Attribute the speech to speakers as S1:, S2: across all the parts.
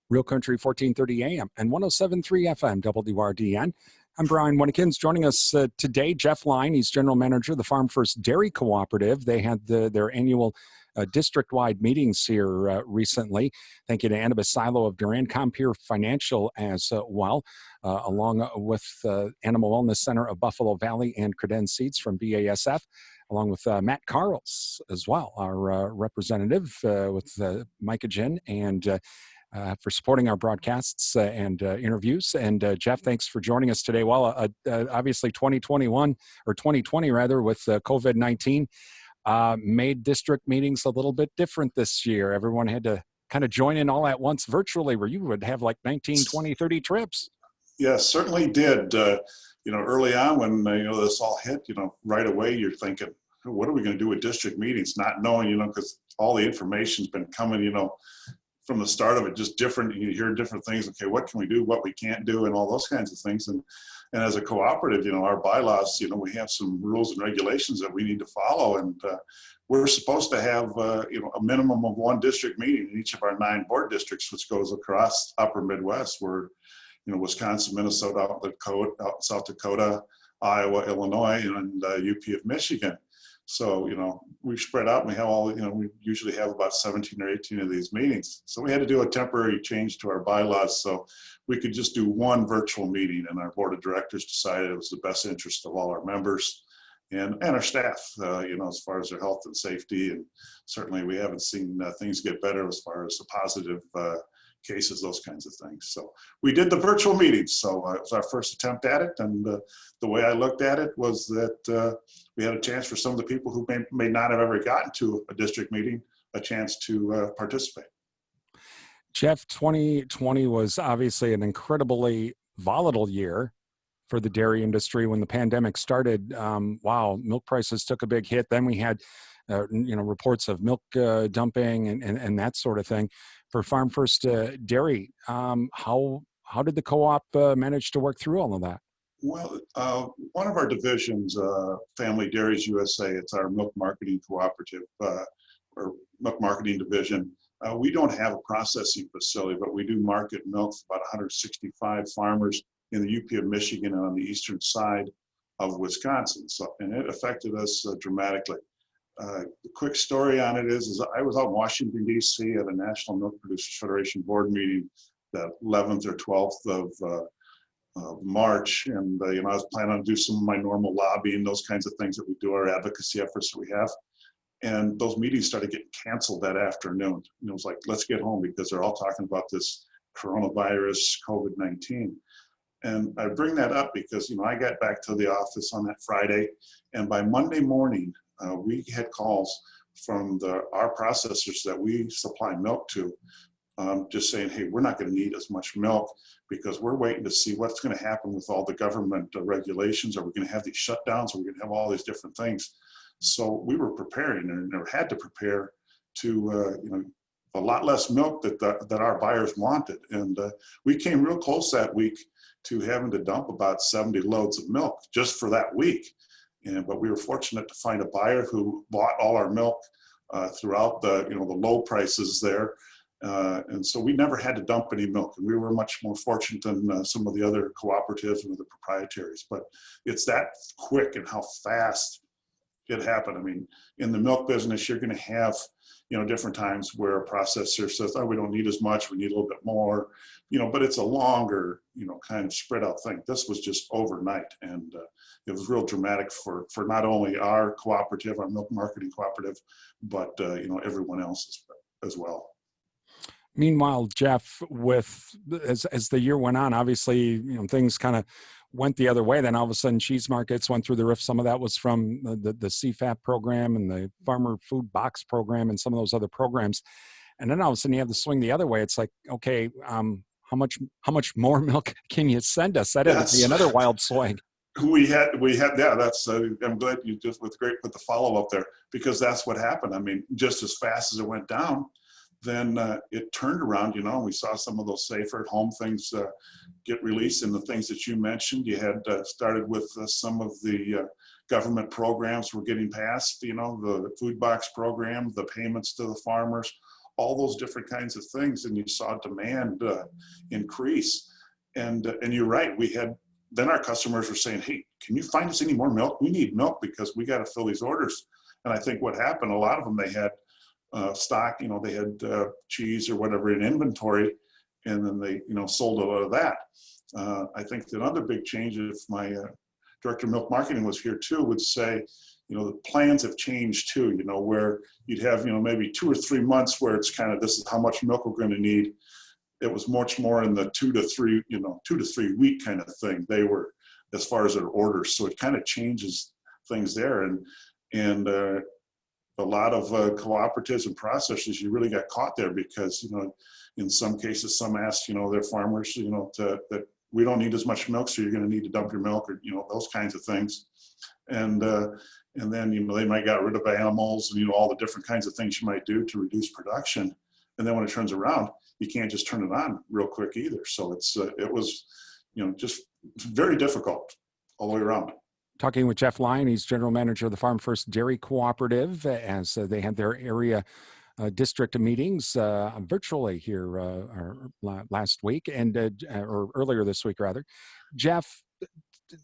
S1: Real Country 1430 AM and 107.3 FM WRDN. I'm Brian Winnekins. Joining us today, Jeff Lyon. He's General Manager of the Farm First Dairy Cooperative. They had their annual district-wide meetings here recently. Thank you to Anna Basilo of Duran Compeer Financial as well, along with Animal Wellness Center of Buffalo Valley and Credenz Seeds from BASF, along with Matt Carls as well, our representative with Micah Ginn, and for supporting our broadcasts and interviews. And Jeff, thanks for joining us today. Well, obviously 2021 or 2020 rather, with COVID-19 made district meetings a little bit different this year. Everyone had to kind of join in all at once virtually, where you would have like 19, 20, 30 trips.
S2: Yes, certainly did. Early on when, this all hit, right away you're thinking, what are we going to do with district meetings? Not knowing, because all the information's been coming, from the start of it, just different. You hear different things. Okay, what can we do? What we can't do, and all those kinds of things. And as a cooperative, our bylaws, we have some rules and regulations that we need to follow. And we're supposed to have, a minimum of one district meeting in each of our 9 board districts, which goes across Upper Midwest. We're, Wisconsin, Minnesota, South Dakota, Iowa, Illinois, and UP of Michigan. So, we've spread out and we have all, we usually have about 17 or 18 of these meetings. So we had to do a temporary change to our bylaws so we could just do one virtual meeting, and our board of directors decided it was the best interest of all our members and our staff, as far as their health and safety. And certainly we haven't seen things get better as far as the positive cases, those kinds of things. So we did the virtual meetings. So it was our first attempt at it. And the way I looked at it was that we had a chance for some of the people who may not have ever gotten to a district meeting, a chance to participate.
S1: Jeff, 2020 was obviously an incredibly volatile year for the dairy industry when the pandemic started. Wow, milk prices took a big hit. Then we had reports of milk dumping and that sort of thing. For Farm First Dairy, how did the co-op manage to work through all of that?
S2: Well, one of our divisions, Family Dairies USA, it's our milk marketing cooperative or milk marketing division. We don't have a processing facility, but we do market milk for about 165 farmers in the UP of Michigan and on the eastern side of Wisconsin. And it affected us dramatically. The quick story on it is I was out in Washington, D.C. at a National Milk Producers Federation board meeting the 11th or 12th of March. And, I was planning on do some of my normal lobbying, those kinds of things that we do, our advocacy efforts that we have. And those meetings started getting canceled that afternoon. And it was like, let's get home because they're all talking about this coronavirus, COVID-19. And I bring that up because, I got back to the office on that Friday, and by Monday morning, we had calls from our processors that we supply milk to, just saying, hey, we're not going to need as much milk because we're waiting to see what's going to happen with all the government regulations. Are we going to have these shutdowns? Are we going to have all these different things? So we were preparing and had to prepare to, a lot less milk that our buyers wanted. And we came real close that week to having to dump about 70 loads of milk just for that week. But we were fortunate to find a buyer who bought all our milk throughout the low prices there. And so we never had to dump any milk. And we were much more fortunate than some of the other cooperatives and the proprietaries. But it's that quick and how fast it happened. I mean, in the milk business, you're going to have different times where a processor says, oh, we don't need as much, we need a little bit more, but it's a longer, kind of spread out thing. This was just overnight. And it was real dramatic for not only our cooperative, our milk marketing cooperative, but, everyone else as well.
S1: Meanwhile, Jeff, as the year went on, obviously, things kind of went the other way. Then all of a sudden, cheese markets went through the roof. Some of that was from the CFAP program and the Farmer Food Box program and some of those other programs. And then all of a sudden, you have the swing the other way. It's like, okay, how much more milk can you send us? That had to be another wild swing.
S2: We had, yeah, that's, I'm glad you just with the follow up there, because that's what happened. I mean, just as fast as it went down, then it turned around, and we saw some of those safer at home things get released, and the things that you mentioned. You had started with some of the government programs were getting passed, the food box program, the payments to the farmers, all those different kinds of things, and you saw demand increase. And you're right, then our customers were saying, hey, can you find us any more milk? We need milk because we got to fill these orders. And I think what happened, a lot of them, they had stock, they had cheese or whatever in inventory, and then they, sold a lot of that. I think that another big change, if my director of milk marketing was here too, would say, the plans have changed too, where you'd have, maybe 2 or 3 months where it's kind of, this is how much milk we're going to need. It was much more in the 2 to 3 week kind of thing. They were, as far as their orders. So it kind of changes things there. And a lot of cooperatives and processors, you really got caught there because, in some cases, some asked, their farmers, that we don't need as much milk, so you're going to need to dump your milk, or, those kinds of things. And then, they might get rid of animals and, all the different kinds of things you might do to reduce production. And then when it turns around, you can't just turn it on real quick either. So it was, just very difficult all the way around.
S1: Talking with Jeff Lyon, he's general manager of the Farm First Dairy Cooperative, as they had their area district meetings virtually here last week, or earlier this week rather. Jeff,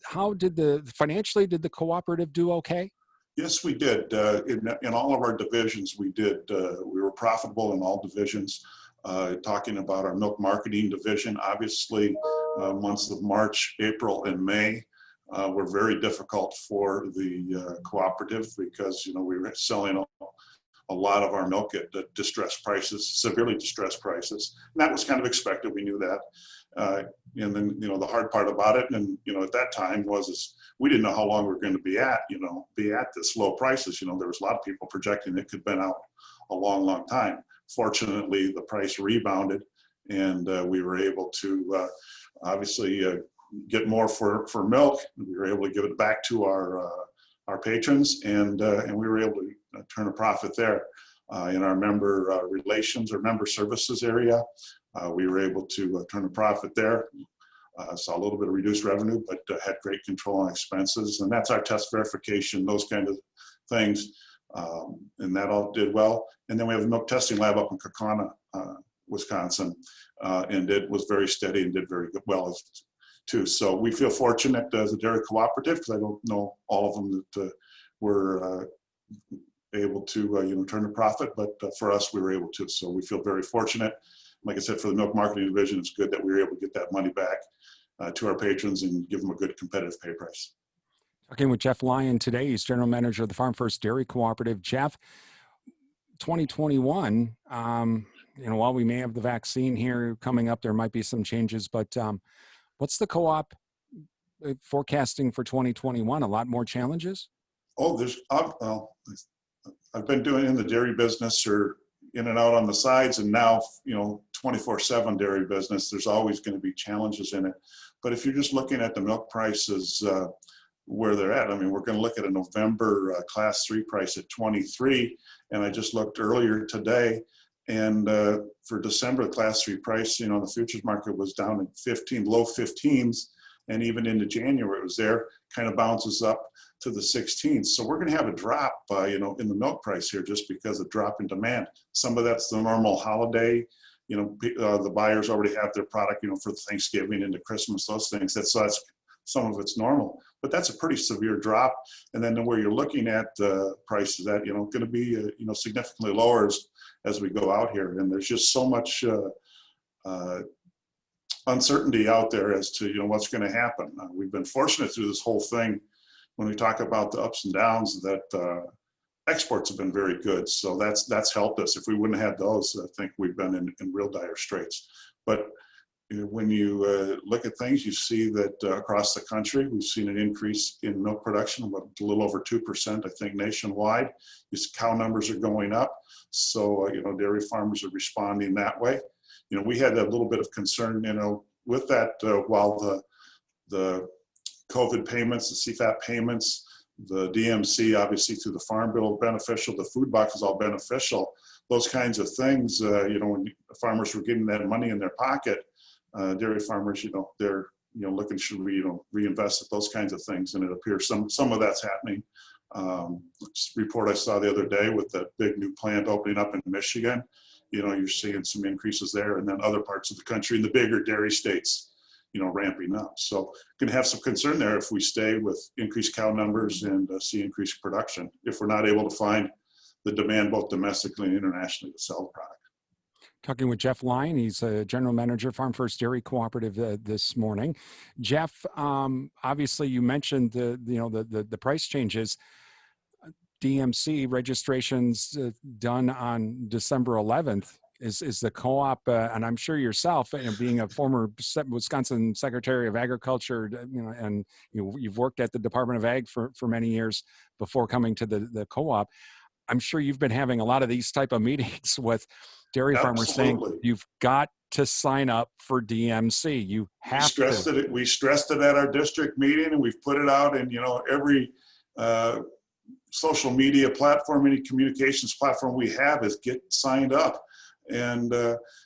S1: how did financially did the cooperative do okay?
S2: Yes, we did. In all of our divisions, we did. We were profitable in all divisions. Talking about our milk marketing division, obviously, months of March, April, and May were very difficult for the cooperative because we were selling a lot of our milk at distressed prices, severely distressed prices. And that was kind of expected. We knew that. And then, the hard part about it, and, at that time is we didn't know how long we were going to be at this low prices. There was a lot of people projecting it could have been out a long, long time. Fortunately, the price rebounded, and we were able to obviously get more for milk. We were able to give it back to our patrons, and we were able to turn a profit there. In our member relations or member services area, we were able to turn a profit there. Saw a little bit of reduced revenue, but had great control on expenses. And that's our test verification, those kind of things. And that all did well. And then we have a milk testing lab up in Kaukauna, Wisconsin, and it was very steady and did very well too. So we feel fortunate as a dairy cooperative, because I don't know all of them that were able to turn a profit, but for us, we were able to. So we feel very fortunate. Like I said, for the milk marketing division, it's good that we were able to get that money back to our patrons and give them a good competitive pay price.
S1: Talking with Jeff Lyon today, he's general manager of the Farm First Dairy Cooperative. Jeff, 2021, while we may have the vaccine here coming up, there might be some changes, but what's the co-op forecasting for 2021? A lot more challenges?
S2: Oh, I've been doing in the dairy business or in and out on the sides, and now 24/7 dairy business. There's always going to be challenges in it. But if you're just looking at the milk prices where they're at, we're going to look at a November class 3 price at 23, and I just looked earlier today, and for December, the class 3 price, the futures market was down in low 15s, and even into January it was there, kind of bounces up to the 16s. So we're going to have a drop, in the milk price here just because of drop in demand. Some of that's the normal holiday. The buyers already have their product, for Thanksgiving into Christmas, those things. That's some of it's normal, but that's a pretty severe drop. And then where you're looking at prices at, going to be, significantly lower as we go out here. And there's just so much uncertainty out there as to, what's going to happen. We've been fortunate through this whole thing. When we talk about the ups and downs, that exports have been very good. So that's helped us. If we wouldn't have had those, I think we've been in real dire straits. But when you look at things, you see that across the country, we've seen an increase in milk production, about a little over 2%, I think, nationwide. These cow numbers are going up. So, dairy farmers are responding that way. We had a little bit of concern, with that while the COVID payments, the CFAP payments, the DMC, obviously through the Farm Bill beneficial, the food box is all beneficial. Those kinds of things, when farmers were getting that money in their pocket, dairy farmers, they're, looking, should we, reinvest at those kinds of things? And it appears some of that's happening. Report I saw the other day with that big new plant opening up in Michigan. you're seeing some increases there, and then other parts of the country in the bigger dairy states, ramping up. So going to have some concern there if we stay with increased cow numbers and see increased production, if we're not able to find the demand both domestically and internationally to sell the product.
S1: Talking with Jeff Lyon, he's a general manager, Farm First Dairy Cooperative this morning. Jeff, obviously you mentioned the price changes. DMC registrations done on December 11th. Is the co-op, and I'm sure yourself, being a former Wisconsin Secretary of Agriculture, and you've worked at the Department of Ag for many years before coming to the co-op. I'm sure you've been having a lot of these type of meetings with dairy farmers saying you've got to sign up for DMC. You have to.
S2: We stressed it at our district meeting, and we've put it out in every social media platform, any communications platform we have is get signed up. And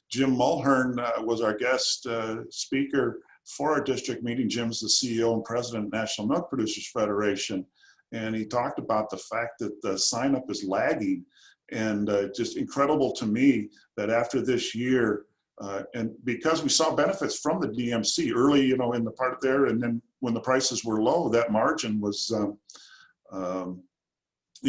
S2: Jim Mulhern was our guest speaker for our district meeting. Jim's the CEO and president of National Milk Producers Federation. And he talked about the fact that the sign up is lagging, and just incredible to me that after this year, and because we saw benefits from the DMC early, in the part there, and then when the prices were low, that margin was, at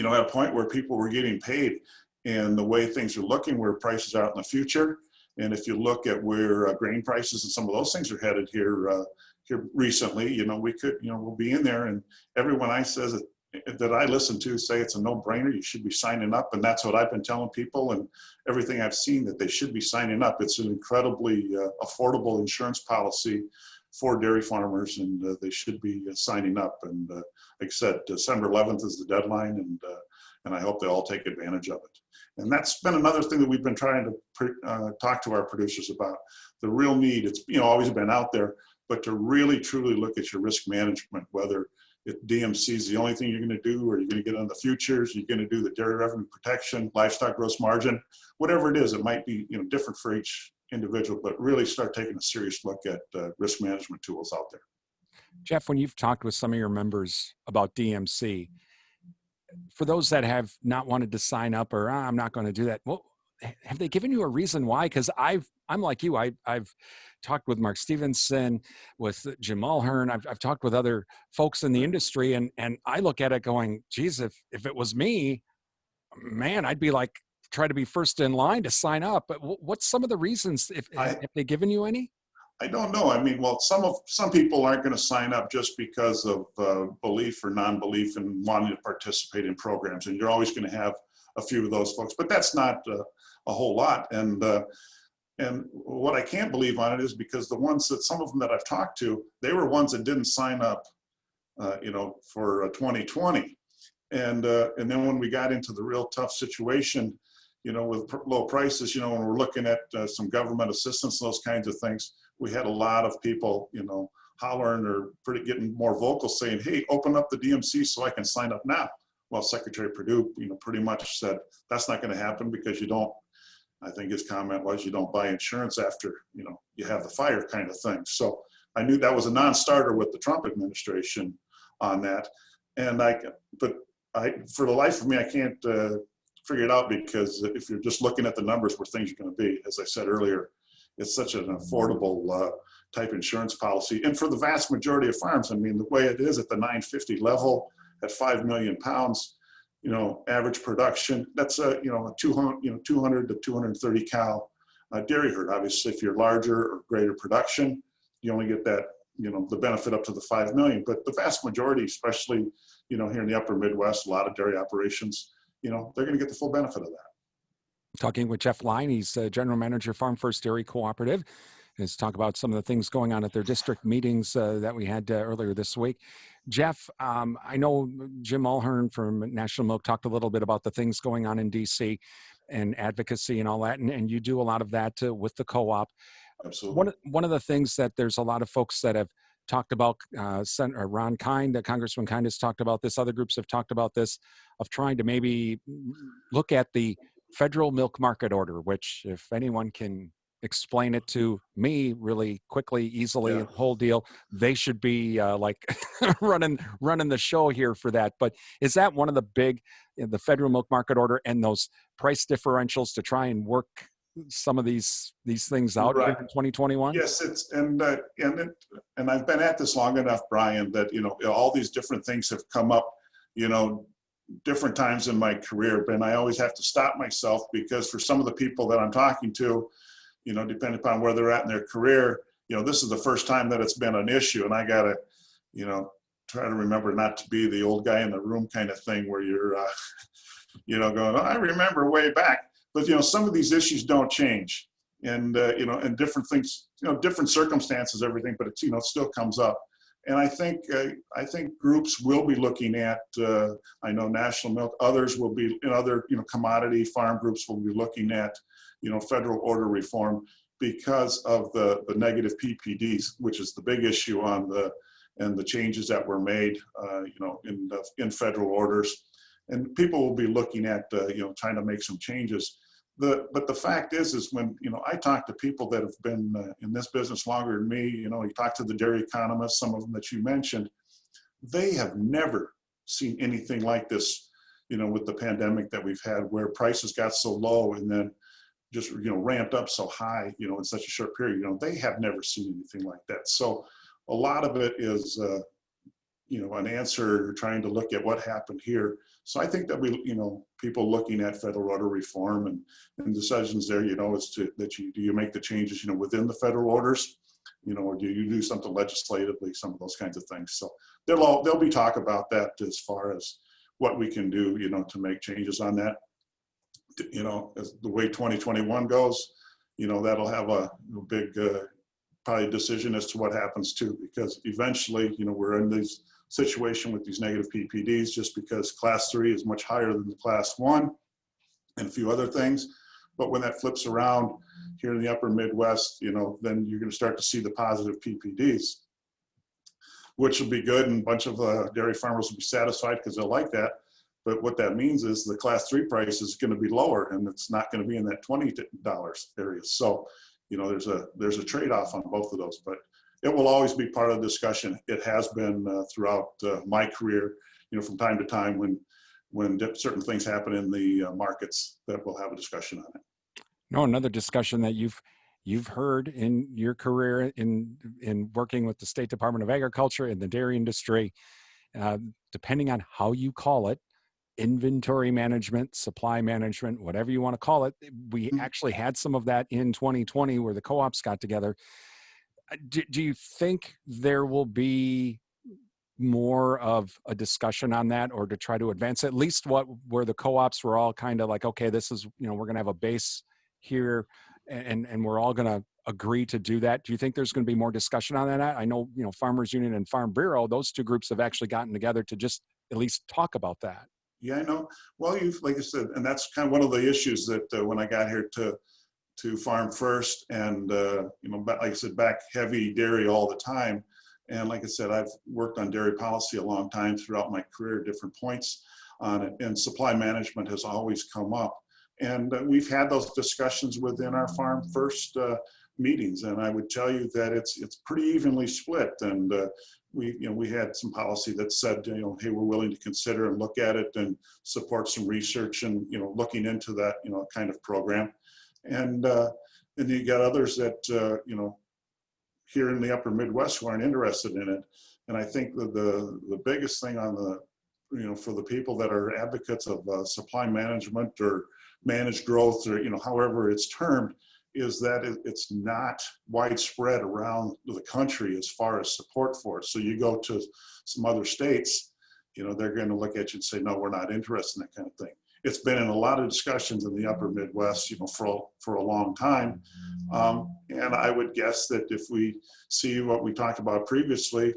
S2: a point where people were getting paid. And the way things are looking, where prices are out in the future, and if you look at where grain prices and some of those things are headed here recently, we'll be in there. And everyone that I listen to say it's a no-brainer. You should be signing up, and that's what I've been telling people. And everything I've seen, that they should be signing up. It's an incredibly affordable insurance policy for dairy farmers, and they should be signing up. And like I said, December 11th is the deadline, and I hope they all take advantage of it. And that's been another thing that we've been trying to talk to our producers about. The real need, it's always been out there, but to really truly look at your risk management, whether DMC is the only thing you're going to do, or you're going to get on the futures, you're going to do the dairy revenue protection, livestock gross margin, whatever it is. It might be different for each individual, but really start taking a serious look at risk management tools out there.
S1: Jeff, when you've talked with some of your members about DMC, for those that have not wanted to sign up, or I'm not going to do that, well, have they given you a reason why? Because I'm like you. I've talked with Mark Stevenson, with Jim Mulhern. I've talked with other folks in the industry, and I look at it going, geez, if it was me, man, I'd be like, try to be first in line to sign up. But what's some of the reasons, if they given you any?
S2: I don't know. I mean, well, some people aren't going to sign up just because of belief or non-belief in wanting to participate in programs, and you're always going to have a few of those folks, but that's not a whole lot. And what I can't believe on it is because some of them that I've talked to, they were ones that didn't sign up, for 2020, and then when we got into the real tough situation, with low prices, when we're looking at some government assistance, those kinds of things, we had a lot of people, hollering or getting more vocal, saying, "Hey, open up the DMC so I can sign up now." Well, Secretary Perdue, pretty much said that's not going to happen because you don't. I think his comment was, "You don't buy insurance after you have the fire," kind of thing. So I knew that was a non-starter with the Trump administration on that, and for the life of me, I can't figure it out, because if you're just looking at the numbers where things are going to be, as I said earlier, it's such an affordable type insurance policy. And for the vast majority of farms, I mean, the way it is at the 950 level at 5 million pounds, average production, that's a 200 to 230 cow dairy herd. Obviously, if you're larger or greater production, you only get that, the benefit up to the 5 million. But the vast majority, especially, here in the upper Midwest, a lot of dairy operations, they're going to get the full benefit of that.
S1: Talking with Jeff Lyon, he's General Manager, Farm First Dairy Cooperative. Let's talk about some of the things going on at their district meetings that we had earlier this week. Jeff, I know Jim Mulhern from National Milk talked a little bit about the things going on in DC and advocacy and all that, and you do a lot of that with the co-op.
S2: Absolutely.
S1: One of the things that there's a lot of folks that have talked about, Senator Ron Kind, Congressman Kind has talked about this, other groups have talked about this, of trying to maybe look at the federal milk market order, which, if anyone can explain it to me really quickly, easily, whole deal, they should be running the show here for that. But is that one of the big, the federal milk market order and those price differentials to try and work some of these things out here
S2: Right.
S1: in 2021?
S2: Yes, and I've been at this long enough, Brian, that all these different things have come up, you know, different times in my career, and I always have to stop myself, because for some of the people that I'm talking to, depending upon where they're at in their career, this is the first time that it's been an issue, and I gotta, try to remember not to be the old guy in the room kind of thing, where you're, going, oh, I remember way back, but some of these issues don't change, and and different things, different circumstances, everything, but it's it still comes up. And I think groups will be looking at. I know National Milk, others will be, other commodity farm groups will be looking at, federal order reform, because of the negative PPDs, which is the big issue on the changes that were made, in federal orders, and people will be looking at trying to make some changes. But the fact is when I talk to people that have been in this business longer than me, you talk to the dairy economists, some of them that you mentioned, they have never seen anything like this, with the pandemic that we've had, where prices got so low and then just ramped up so high, in such a short period. They have never seen anything like that. So a lot of it is an answer trying to look at what happened here. So I think that people looking at federal order reform and decisions there, as to do you make the changes, within the federal orders, or do you do something legislatively, some of those kinds of things. So there'll be talk about that as far as what we can do, to make changes on that. As the way 2021 goes, that'll have a big probably decision as to what happens too, because eventually, we're in this situation with these negative PPDs, just because class 3 is much higher than the class 1 and a few other things. But when that flips around here in the upper Midwest, then you're going to start to see the positive PPDs, which will be good, and a bunch of dairy farmers will be satisfied because they'll like that. But what that means is the class 3 price is going to be lower, and it's not going to be in that $20 area. So, there's a trade-off on both of those, but it will always be part of the discussion. It has been throughout my career, from time to time when certain things happen in the markets, that we'll have a discussion on it.
S1: No, another discussion that you've heard in your career in working with the State Department of Agriculture in the dairy industry, depending on how you call it, inventory management, supply management, whatever you want to call it. We actually had some of that in 2020 where the co-ops got together. Do you think there will be more of a discussion on that, or to try to advance at least where the co-ops were all kind of like, okay, this is, we're going to have a base here and we're all going to agree to do that? Do you think there's going to be more discussion on that? I know, Farmers Union and Farm Bureau, those two groups have actually gotten together to just at least talk about that.
S2: Yeah, I know. Well, like I said, and that's kind of one of the issues that when I got here to Farm First, and like I said, back heavy dairy all the time, and like I said, I've worked on dairy policy a long time throughout my career, different points on it, and supply management has always come up, and we've had those discussions within our Farm First meetings, and I would tell you that it's pretty evenly split, and we had some policy that said, hey, we're willing to consider and look at it and support some research and, looking into that, kind of program. And you got others that, here in the upper Midwest who aren't interested in it. And I think that the biggest thing on the, for the people that are advocates of supply management or managed growth, or, however it's termed, is that it's not widespread around the country as far as support for it. So you go to some other states, they're going to look at you and say, no, we're not interested in that kind of thing. It's been in a lot of discussions in the upper Midwest, for a long time. And I would guess that if we see what we talked about previously,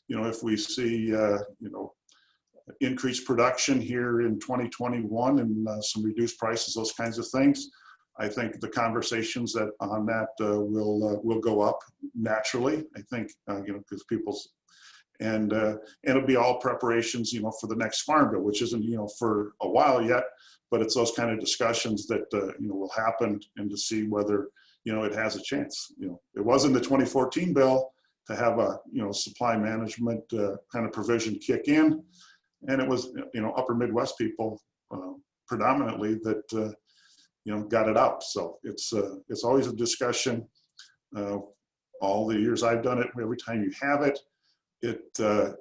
S2: if we see, increased production here in 2021 and some reduced prices, those kinds of things, I think the conversations on that will go up naturally. I think because and it'll be all preparations for the next farm bill, which isn't for a while yet, but it's those kind of discussions that will happen, and to see whether it has a chance. It wasn't the 2014 bill to have a supply management kind of provision kick in, and it was upper Midwest people predominantly that got it out. So it's always a discussion. All the years I've done it, every time you have it, a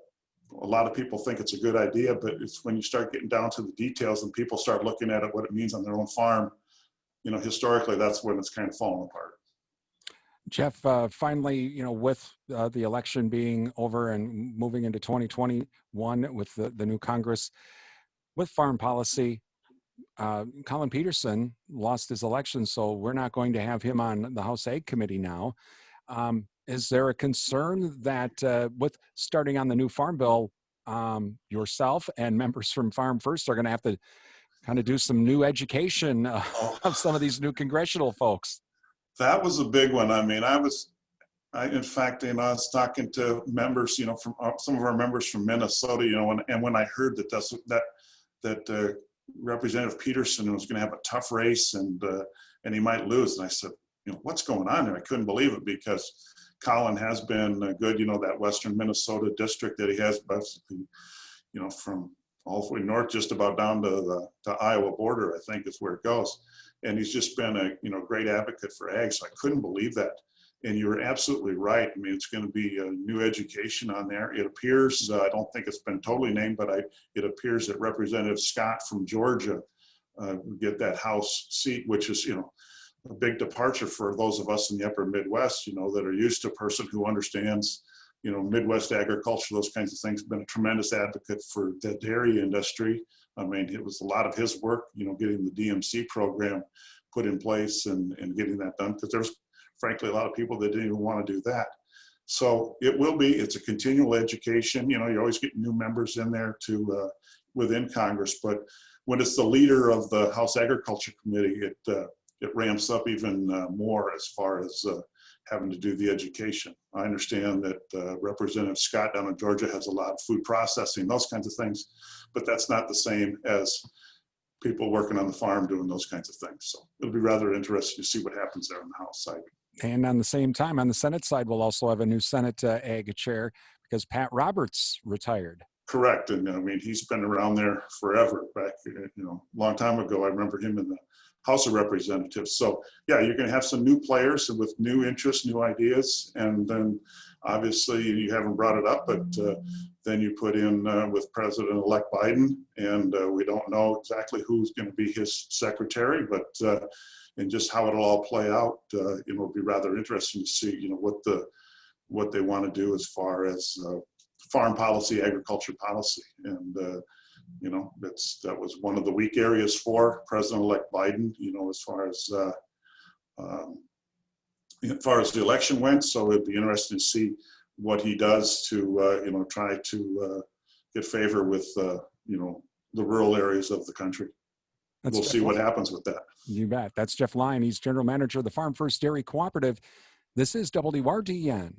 S2: lot of people think it's a good idea, but it's when you start getting down to the details and people start looking at it, what it means on their own farm, historically, that's when it's kind of fallen apart.
S1: Jeff, finally, with the election being over and moving into 2021 with the new Congress, with farm policy, Colin Peterson lost his election, so we're not going to have him on the House Ag Committee now. Is there a concern that with starting on the new Farm Bill, yourself and members from Farm First are going to have to kind of do some new education of some of these new congressional folks?
S2: That was a big one. I mean, in fact, I was talking to members, from some of our members from Minnesota, and when I heard that Representative Peterson was going to have a tough race and he might lose, and I said, what's going on there? I couldn't believe it, because Colin has been good, that Western Minnesota district that he has, basically, from all the way north, just about down to the Iowa border, I think is where it goes. And he's just been a great advocate for ag. So I couldn't believe that. And you're absolutely right. I mean, it's going to be a new education on there. It appears, I don't think it's been totally named, but it appears that Representative Scott from Georgia will get that House seat, which is, a big departure for those of us in the upper Midwest, that are used to a person who understands, Midwest agriculture, those kinds of things. Been a tremendous advocate for the dairy industry. I mean, it was a lot of his work, getting the DMC program put in place and getting that done, because there's frankly a lot of people that didn't even want to do that. So it's a continual education. You always get new members in there within Congress, but when it's the leader of the House Agriculture Committee, it ramps up even more as far as having to do the education. I understand that Representative Scott down in Georgia has a lot of food processing, those kinds of things, but that's not the same as people working on the farm doing those kinds of things. So it'll be rather interesting to see what happens there on the House side.
S1: And on the same time, on the Senate side, we'll also have a new Senate Ag chair, because Pat Roberts retired.
S2: Correct. And I mean, he's been around there forever. Back, a long time ago, I remember him in the House of Representatives. So yeah, you're going to have some new players with new interests, new ideas. And then obviously you haven't brought it up, but then you put in with President-elect Biden, and we don't know exactly who's going to be his secretary, but and just how it'll all play out, it'll be rather interesting to see, what they want to do as far as farm policy, agriculture policy. And that was one of the weak areas for President-elect Biden, as far as the election went. So it'd be interesting to see what he does to, try to get favor with, the rural areas of the country. We'll see what happens with that.
S1: You bet. That's Jeff Lyon. He's General Manager of the Farm First Dairy Cooperative. This is WRDN.